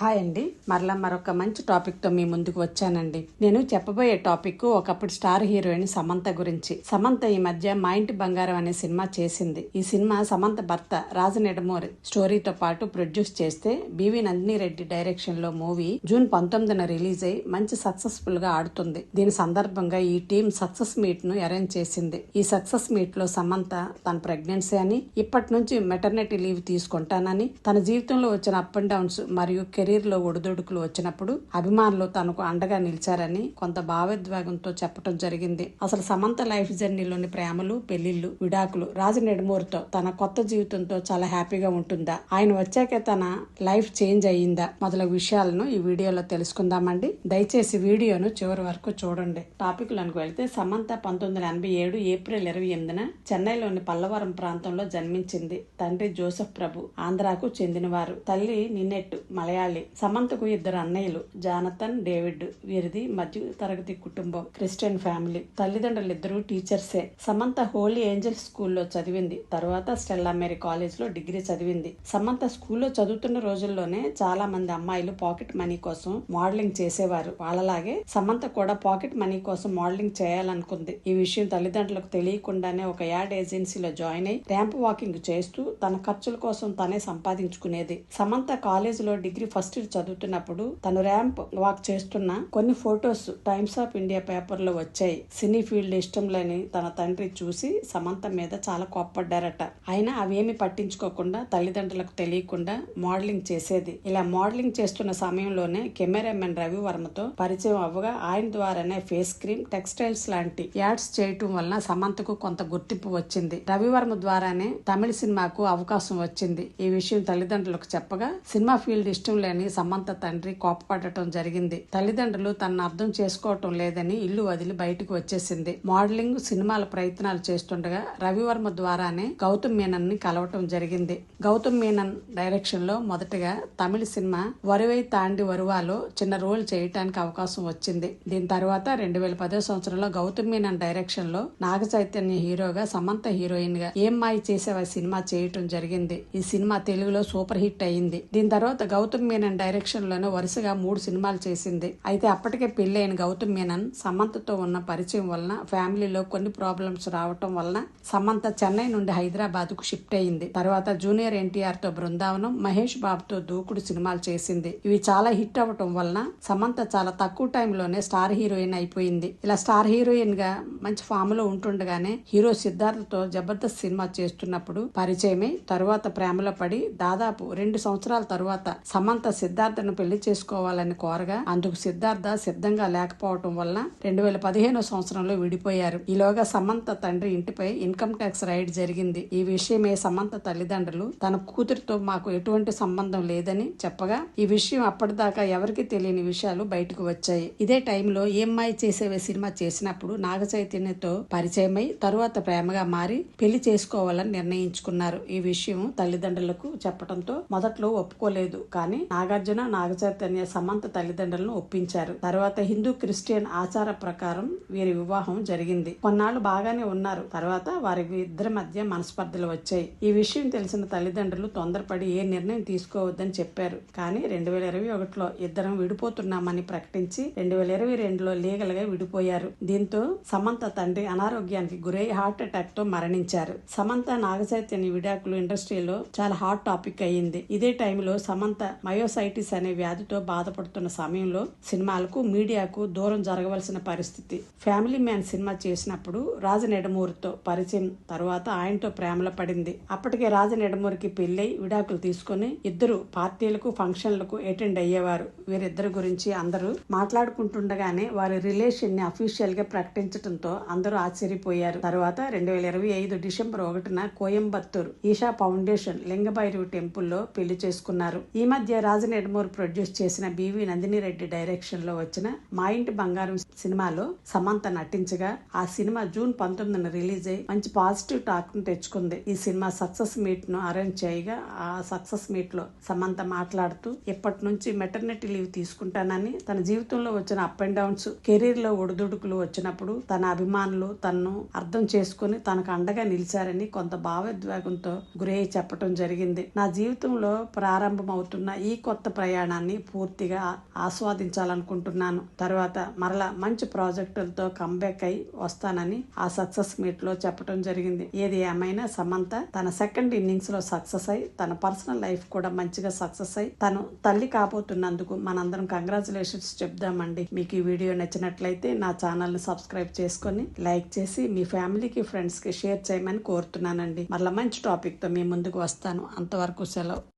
Hi అండి, మరలా మరొక మంచి టాపిక్తో మీ ముందుకు వచ్చానండి. నేను చెప్పబోయే టాపిక్ ఒకప్పుడు స్టార్ హీరోయిన్ సమంత గురించి. సమంత ఈ మధ్య మా ఇంటి బంగారం అనే సినిమా చేసింది. ఈ సినిమా సమంత భర్త రాజనెడమూరి స్టోరీతో పాటు ప్రొడ్యూస్ చేస్తే బివి నందిని రెడ్డి డైరెక్షన్ లో మూవీ జూన్ 19న రిలీజ్ అయి మంచి సక్సెస్ఫుల్ గా ఆడుతుంది. దీని సందర్భంగా ఈ టీం సక్సెస్ మీట్ ను అరేంజ్ చేసింది. ఈ సక్సెస్ మీట్ లో సమంత తన ప్రెగ్నెన్సీ అని, ఇప్పటి నుంచి మెటర్నిటీ లీవ్ తీసుకుంటానని, తన జీవితంలో వచ్చిన అప్ అండ్ డౌన్స్ మరియు కెరీర్ లో ఒడిదొడుకులు వచ్చినప్పుడు అభిమానులు తనకు అండగా నిలిచారని కొంత భావోద్వేగంతో చెప్పడం జరిగింది. అసలు సమంత లైఫ్ జర్నీలోని ప్రేమలు, పెళ్లిళ్లు, విడాకులు, రాజు నెడుమూరితో తన కొత్త జీవితంతో చాలా హ్యాపీగా ఉంటుందా, ఆయన వచ్చాకే తన లైఫ్ చేంజ్ అయ్యిందా మొదలగు విషయాలను ఈ వీడియోలో తెలుసుకుందామండి. దయచేసి వీడియోను చివరి వరకు చూడండి. టాపిక్ లోకి వెళ్తే సమంత 1987 ఏప్రిల్ 28న చెన్నైలోని పల్లవరం ప్రాంతంలో జన్మించింది. తండ్రి జోసెఫ్ ప్రభు ఆంధ్రాకు చెందినవారు, తల్లి నిన్నెట్టు మలయాళి. సమంతకు ఇద్దరు అన్నయ్యలు, జానథన్, డేవిడ్. వీరిది మధ్య తరగతి కుటుంబం, క్రిస్టియన్ ఫ్యామిలీ. తల్లిదండ్రులు ఇద్దరు టీచర్సే. సమంత హోలీ ఏంజల్స్ స్కూల్లో చదివింది. తర్వాత స్టెల్లా మేరీ కాలేజ్ లో డిగ్రీ చదివింది. సమంత స్కూల్లో చదువుతున్న రోజుల్లోనే చాలా మంది అమ్మాయిలు పాకెట్ మనీ కోసం మోడలింగ్ చేసేవారు. వాళ్ళలాగే సమంత కూడా పాకెట్ మనీ కోసం మోడలింగ్ చేయాలనుకుంది. ఈ విషయం తల్లిదండ్రులకు తెలియకుండానే ఒక యాడ్ ఏజెన్సీలో జాయిన్ అయి ర్యాంప్ వాకింగ్ చేస్తూ తన ఖర్చుల కోసం తనే సంపాదించుకునేది. సమంత కాలేజీలో డిగ్రీ ఫస్ట్ ఇయర్ చదువుతున్నప్పుడు తను ర్యాంప్ వాక్ చేస్తున్న కొన్ని photos times of India paper లో వచ్చాయి. సినీ ఫీల్డ్ ఇష్టం లేని తన తండ్రి చూసి సమంత మీద చాలా కోప్పడ్డారట. అయినా అవేమి పట్టించుకోకుండా తల్లిదండ్రులకు తెలియకుండా మోడలింగ్ చేసేది. ఇలా మోడలింగ్ చేస్తున్న సమయంలోనే కెమెరామెన్ రవివర్మతో పరిచయం అవ్వగా ఆయన ద్వారానే ఫేస్ క్రీమ్, టెక్స్టైల్స్ లాంటి యాడ్స్ చేయటం వలన సమంతకు కొంత గుర్తింపు వచ్చింది. రవివర్మ ద్వారానే తమిళ సినిమాకు అవకాశం వచ్చింది. ఈ విషయం తల్లిదండ్రులకు చెప్పగా సినిమా ఫీల్డ్ ఇష్టం లేని సమంత తండ్రి కోపపడటం జరిగింది. తల్లిదండ్రులు తనను అర్థం చేసుకోవటం లేదని ఇల్లు వదిలి బయటకు వచ్చేసింది. మోడలింగ్, సినిమాల ప్రయత్నాలు చేస్తుండగా రవివర్మ ద్వారానే గౌతమ్ మీనన్ ని కలవటం జరిగింది. గౌతమ్ మీనన్ డైరెక్షన్ లో మొదటగా తమిళ సినిమా వరువై తాండి వరువాలో చిన్న రోల్ చేయటానికి అవకాశం వచ్చింది. దీని తర్వాత 2010 సంవత్సరంలో గౌతమ్ మీనన్ డైరెక్షన్ లో నాగ చైతన్య హీరోగా, సమంత హీరోయిన్ గా ఏం మాయ చేసేవా సినిమా చేయటం జరిగింది. ఈ సినిమా తెలుగులో సూపర్ హిట్ అయింది. దీని తర్వాత గౌతమ్ మీనన్ డైరెక్షన్ లోనే వరుసగా 3 సినిమాలు చేసింది. అయితే అప్పటికే పెళ్లైన గౌతమ్ మీనన్ సమంతతో ఉన్న పరిచయం వలన, ఫ్యామిలీలో కొన్ని ప్రాబ్లమ్స్ రావటం వలన సమంత చెన్నై నుండి హైదరాబాద్ కు షిఫ్ట్ అయింది. తర్వాత జూనియర్ ఎన్టీఆర్ తో బృందావనం, మహేష్ బాబుతో దూకుడు సినిమాలు చేసింది. ఇవి చాలా హిట్ అవ్వటం వలన సమంత చాలా తక్కువ టైంలోనే స్టార్ హీరోయిన్ అయిపోయింది. ఇలా స్టార్ హీరోయిన్ గా మంచి ఫామ్ లో ఉంటుండగానే హీరో సిద్ధార్థతో జబర్దస్త్ సినిమా చేస్తున్నప్పుడు పరిచయమై తరువాత ప్రేమలో పడి దాదాపు 2 సంవత్సరాల తరువాత సమంత సిద్ధార్థను పెళ్లి చేసుకోవాలని కోరగా అందుకు సిద్ధార్థ సిద్ధంగా లేకపోవటం వలన 2015 సంవత్సరంలో విడిపోయారు. ఈలోగా సమంత తండ్రి ఇంటిపై ఇన్కమ్ ట్యాక్స్ రైడ్ జరిగింది. ఈ విషయమే సమంత తల్లిదండ్రులు తన కూతురితో మాకు ఎటువంటి సంబంధం లేదని చెప్పగా ఈ విషయం అప్పటిదాకా ఎవరికి తెలియని విషయాలు బయటకు వచ్చాయి. ఇదే టైంలో ఏం మాయ చేసేవే సినిమా చేసినప్పుడు నాగ చైతన్యతో పరిచయమై తరువాత ప్రేమగా మారి పెళ్లి చేసుకోవాలని నిర్ణయించుకున్నారు. ఈ విషయం తల్లిదండ్రులకు చెప్పడంతో మొదట్లో ఒప్పుకోలేదు. కానీ నాగార్జున, నాగ చైతన్య సమంత తల్లిదండ్రులను ఒప్పించారు. తర్వాత హిందూ క్రిస్టియన్ ఆచార ప్రకారం వీరి వివాహం జరిగింది. కొన్నాళ్ళు బాగానే ఉన్నారు. తర్వాత వారి ఇద్దరి మధ్య మనస్పర్ధలు వచ్చాయి. ఈ విషయం తెలిసిన తల్లిదండ్రులు తొందరపడి ఏ నిర్ణయం తీసుకోవద్దని చెప్పారు. కానీ 2021లో ఇద్దరం విడిపోతున్నామని ప్రకటించి 2022లో లీగల్ గా విడిపోయారు. దీంతో సమంత తండ్రి అనారోగ్యానికి గురై హార్ట్ అటాక్ తో మరణించారు. సమంత, నాగ చైతన్య విడాకులు ఇండస్ట్రీలో చాలా హాట్ టాపిక్ అయ్యింది. ఇదే టైంలో సమంత మయోసైటిస్ అనే వ్యాధితో బాధపడుతున్న సమయంలో సినిమాలకు, మీడియాకు దూరం జరగవలసిన పరిస్థితి. ఫ్యామిలీ మ్యాన్ సినిమా చేసినప్పుడు రాజనెడమూరితో పరిచయం తర్వాత ఆయనతో ప్రేమలో పడింది. అప్పటికే రాజనెడమూరికి పెళ్లై విడాకులు తీసుకుని ఇద్దరు పార్టీలకు, ఫంక్షన్లకు అటెండ్ అయ్యేవారు. వీరిద్దరి గురించి అందరూ మాట్లాడుకుంటుండగానే వారి రిలేషన్ ని అఫీషియల్ గా ప్రకటించడంతో అందరూ ఆశ్చర్యపోయారు. తర్వాత 2025 డిసెంబర్ 1న కోయంబత్తూర్ ఈషా ఫౌండేషన్ లింగభైరవి టెంపుల్లో పెళ్లి చేసుకున్నారు. ఈ మధ్య రాజనెడమూరి ప్రొడ్యూస్ చేసిన బివి నందిని రెడ్డి డైరెక్షన్ లో వచ్చిన మా ఇంటి బంగారం సినిమాలో సమంత నటించగా ఆ సినిమా జూన్ 19న రిలీజ్ అయి మంచి పాజిటివ్ టాక్ ను తెచ్చుకుంది. ఈ సినిమా సక్సెస్ మీట్ ను అరేంజ్ చేయగా ఆ సక్సెస్ మీట్ లో సమంత మాట్లాడుతూ ఇప్పటి నుంచి మెటర్నిటీ లీవ్ తీసుకుంటానని, తన జీవితంలో వచ్చిన అప్ అండ్ డౌన్స్, కెరీర్ లో ఒడిదుడుకులు వచ్చినప్పుడు తన అభిమానులు తనను అర్థం చేసుకుని తనకు అండగా నిలిచారని కొంత భావోద్వేగంతో గురై చెప్పడం జరిగింది. నా జీవితంలో ప్రారంభమవుతున్న ఈ సరికొత్త ప్రయాణాన్ని పూర్తిగా ఆస్వాదించాలనుకుంటున్నాను. తర్వాత మరలా మంచి ప్రాజెక్టులతో కంబ్యాక్ అయి వస్తానని ఆ సక్సెస్ మీట్ లో చెప్పడం జరిగింది. ఏది ఏమైనా సమంత తన సెకండ్ ఇన్నింగ్స్ లో సక్సెస్ అయి తన పర్సనల్ లైఫ్ కూడా మంచిగా సక్సెస్ అయి తను తల్లి కాబోతున్నందుకు మనందరం కంగ్రాచులేషన్స్ చెప్దామండి. మీకు ఈ వీడియో నచ్చినట్లయితే నా ఛానల్ ని సబ్స్క్రైబ్ చేసుకొని లైక్ చేసి మీ ఫ్యామిలీకి ఫ్రెండ్స్ కి షేర్ చేయమని కోరుతున్నానండి. మరలా మంచి టాపిక్ తో మీ ముందుకు వస్తాను. అంతవరకు సెలవు.